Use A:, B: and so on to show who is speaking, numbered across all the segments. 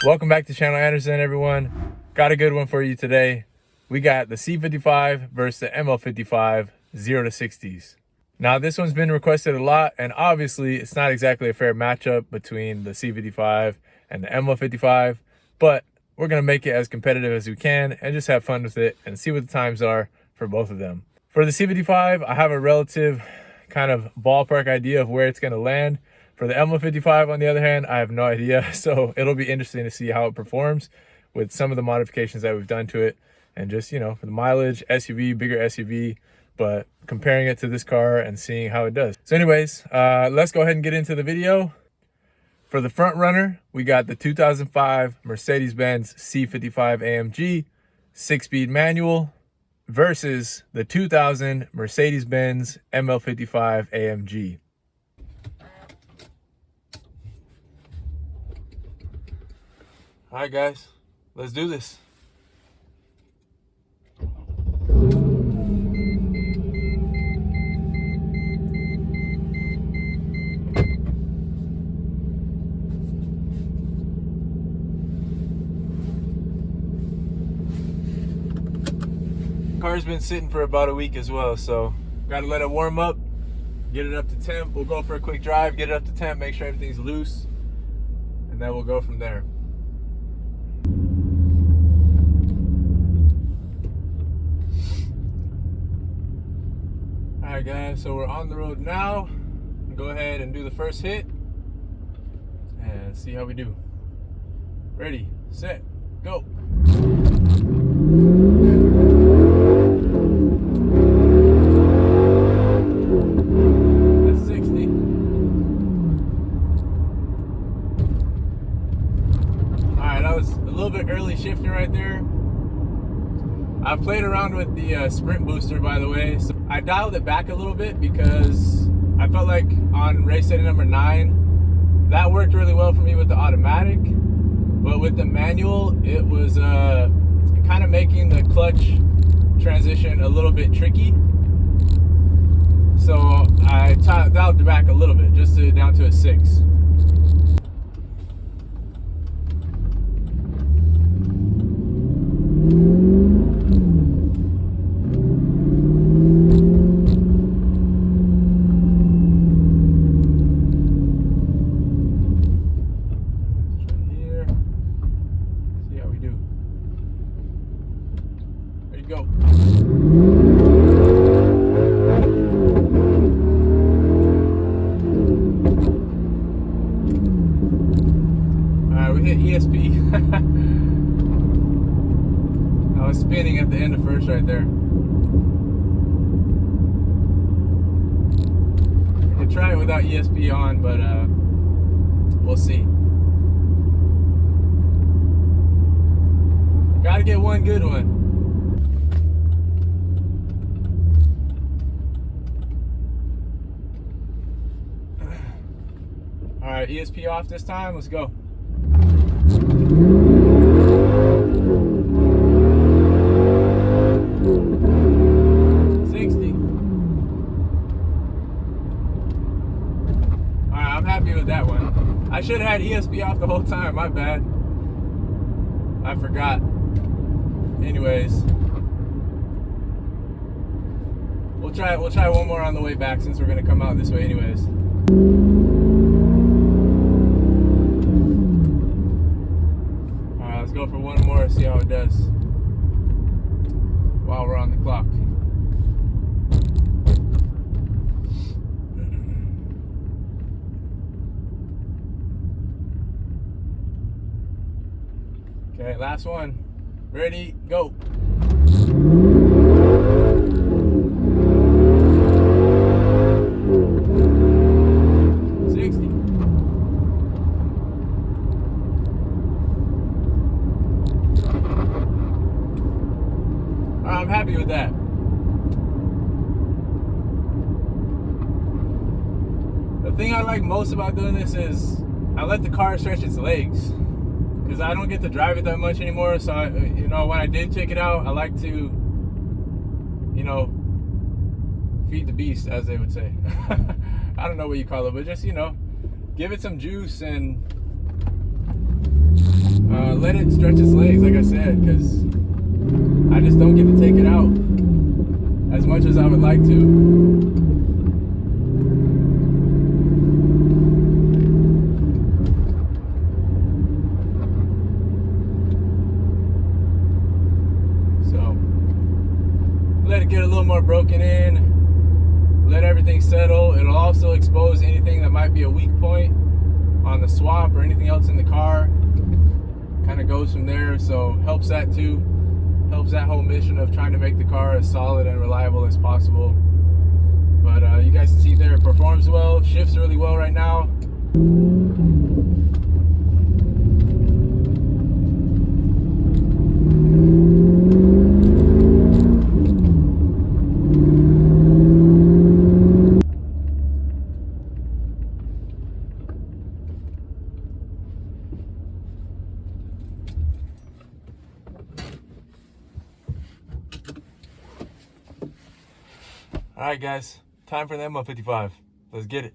A: Welcome back to channel Anderson, everyone. Got a good one for you today. We got the C55 versus the ML55 0 to 60s. Now this one's been requested a lot, and obviously it's not exactly a fair matchup between the C55 and the ML55, but we're gonna make it as competitive as we can and just have fun with it and see what the times are for both of them. For the C55, I have a relative kind of ballpark idea of where it's gonna land. For the ML55, on the other hand, I have no idea, so it'll be interesting to see how it performs with some of the modifications that we've done to it, and just, you know, for the mileage, SUV, bigger SUV, but comparing it to this car and seeing how it does. So anyways, let's go ahead and get into the video. For the front runner, we got the 2005 Mercedes-Benz C55 AMG 6-speed manual versus the 2000 Mercedes-Benz ML55 AMG. All right, guys, let's do this. Car's been sitting for about a week as well, so gotta let it warm up, get it up to temp. We'll go for a quick drive, get it up to temp, make sure everything's loose, and then we'll go from there. All right, guys, so we're on the road now. Go ahead and do the first hit and see how we do. Ready, set, go. That's 60. All right, that was a little bit early shifting right there. I played around with the sprint booster, by the way. So I dialed it back a little bit because I felt like on race setting number 9, that worked really well for me with the automatic. But with the manual, it was kind of making the clutch transition a little bit tricky. So I dialed it back a little bit, just down to a 6. Go. Alright, we hit ESP. I was spinning at the end of first right there. I could try it without ESP on, but we'll see. Gotta get one good one. All right, ESP off this time. Let's go. All right, I'm happy with that one. I should have had ESP off the whole time. My bad. I forgot. Anyways, we'll try one more on the way back since we're gonna come out this way anyways. Let's go for one more, see how it does while we're on the clock. Okay, last one. Ready, go. I'm happy with that. The thing I like most about doing this is I let the car stretch its legs, because I don't get to drive it that much anymore. So you know, when I did take it out, I like to, you know, feed the beast, as they would say. I don't know what you call it, but just, you know, give it some juice and let it stretch its legs, like I said, because I just don't get to take it out as much as I would like to. So let it get a little more broken in, let everything settle. It'll also expose anything that might be a weak point on the swap or anything else in the car. Kind of goes from there, so helps that too. Helps that whole mission of trying to make the car as solid and reliable as possible. But you guys can see there, it performs well, shifts really well right now. Alright guys, time for the ML55. Let's get it.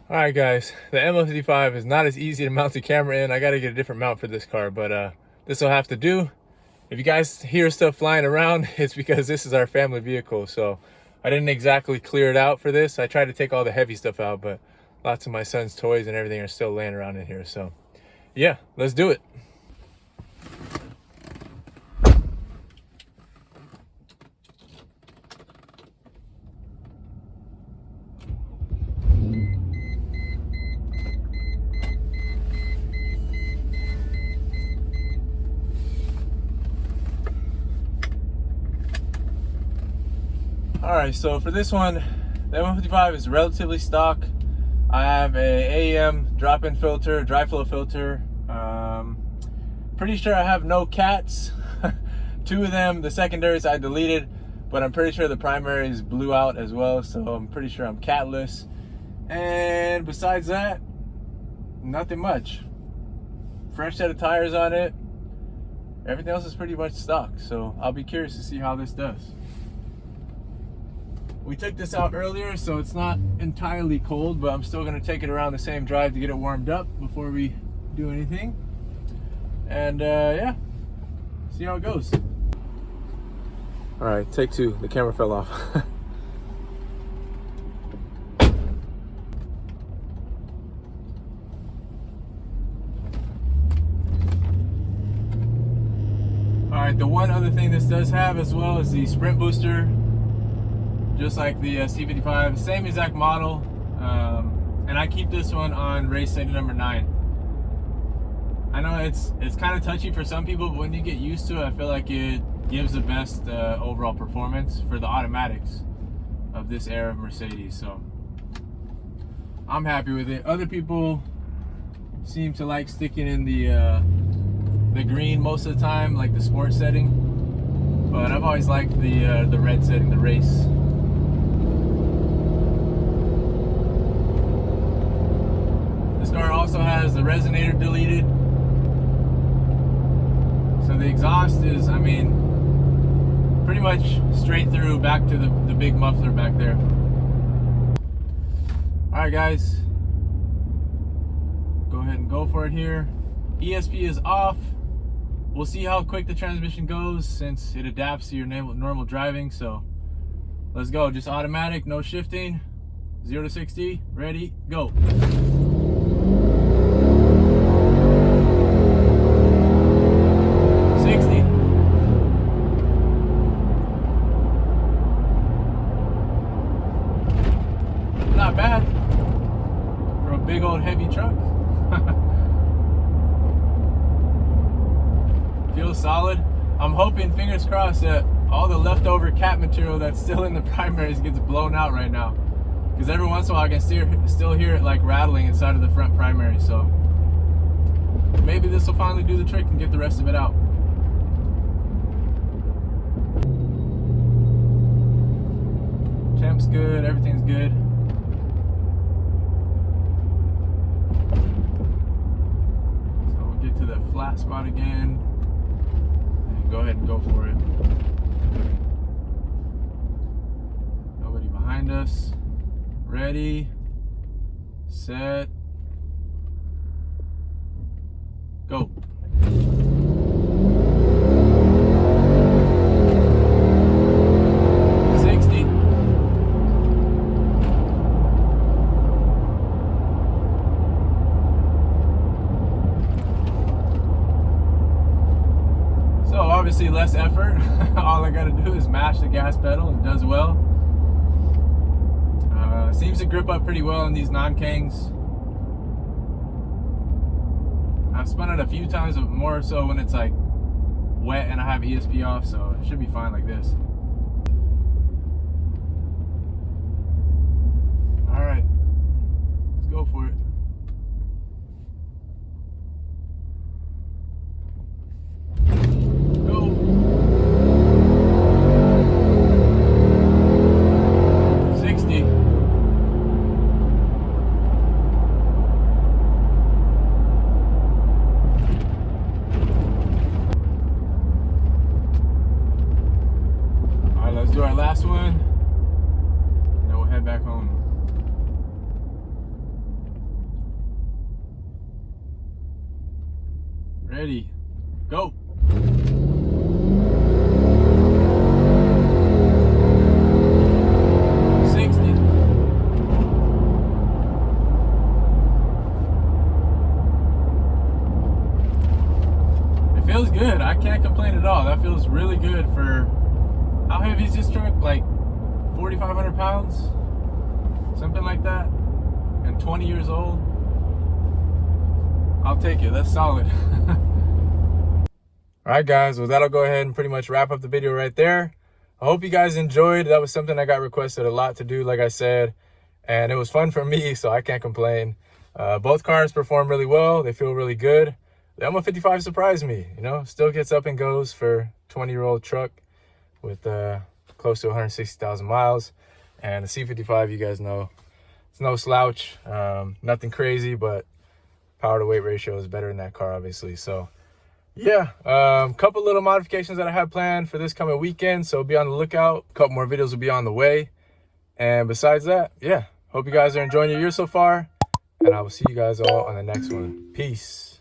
A: Alright guys, the ML55 is not as easy to mount the camera in. I gotta get a different mount for this car, but this will have to do. If you guys hear stuff flying around, it's because this is our family vehicle, so I didn't exactly clear it out for this. I tried to take all the heavy stuff out, but lots of my son's toys and everything are still laying around in here, so yeah, let's do it. Alright, so for this one, the ML55 is relatively stock. I have a AEM drop-in filter, dry flow filter. Pretty sure I have no cats. Two of them, the secondaries I deleted, but I'm pretty sure the primaries blew out as well, so I'm pretty sure I'm catless. And besides that, nothing much. Fresh set of tires on it. Everything else is pretty much stock, so I'll be curious to see how this does. We took this out earlier, so it's not entirely cold, but I'm still gonna take it around the same drive to get it warmed up before we do anything. And yeah, see how it goes. All right, take two. The camera fell off. All right, the one other thing this does have as well is the sprint booster. Just like the C55, same exact model, and I keep this one on race setting number 9. I know it's kind of touchy for some people, but when you get used to it, I feel like it gives the best overall performance for the automatics of this era of Mercedes. So I'm happy with it. Other people seem to like sticking in the green most of the time, like the sport setting, but I've always liked the red setting, the race. This car also has the resonator deleted. So the exhaust is, I mean, pretty much straight through back to the big muffler back there. Alright guys, go ahead and go for it here. ESP is off. We'll see how quick the transmission goes since it adapts to your normal driving. So let's go, just automatic, no shifting. 0 to 60, ready, go. 60. Not bad for a big old heavy truck. Feels solid. I'm hoping, fingers crossed, that all the leftover cat material that's still in the primaries gets blown out right now. Because every once in a while I can still hear it like rattling inside of the front primary. So maybe this will finally do the trick and get the rest of it out. Temp's good, everything's good. So we'll get to the flat spot again. And go ahead and go for it. Nobody behind us. Ready, set, honestly less effort. All I gotta do is mash the gas pedal and it does well. Seems to grip up pretty well in these non-kangs. I've spun it a few times, but more so when it's like wet and I have ESP off, so it should be fine like this. All right, let's go for it. Let's do our last one, and then we'll head back home. Ready, go. It feels good. I can't complain at all. That feels really good for how heavy is this truck? Like 4,500 pounds? Something like that. And 20 years old. I'll take it. That's solid. Alright guys, well that'll go ahead and pretty much wrap up the video right there. I hope you guys enjoyed. That was something I got requested a lot to do, like I said. And it was fun for me, so I can't complain. Both cars perform really well. They feel really good. The ML55 surprised me, you know. Still gets up and goes for a 20-year-old truck with close to 160,000 miles. And the C55, you guys know, it's no slouch. Nothing crazy, but power to weight ratio is better in that car, obviously. So yeah, couple little modifications that I have planned for this coming weekend, so be on the lookout. A couple more videos will be on the way. And besides that, yeah, hope you guys are enjoying your year so far, and I will see you guys all on the next one. Peace.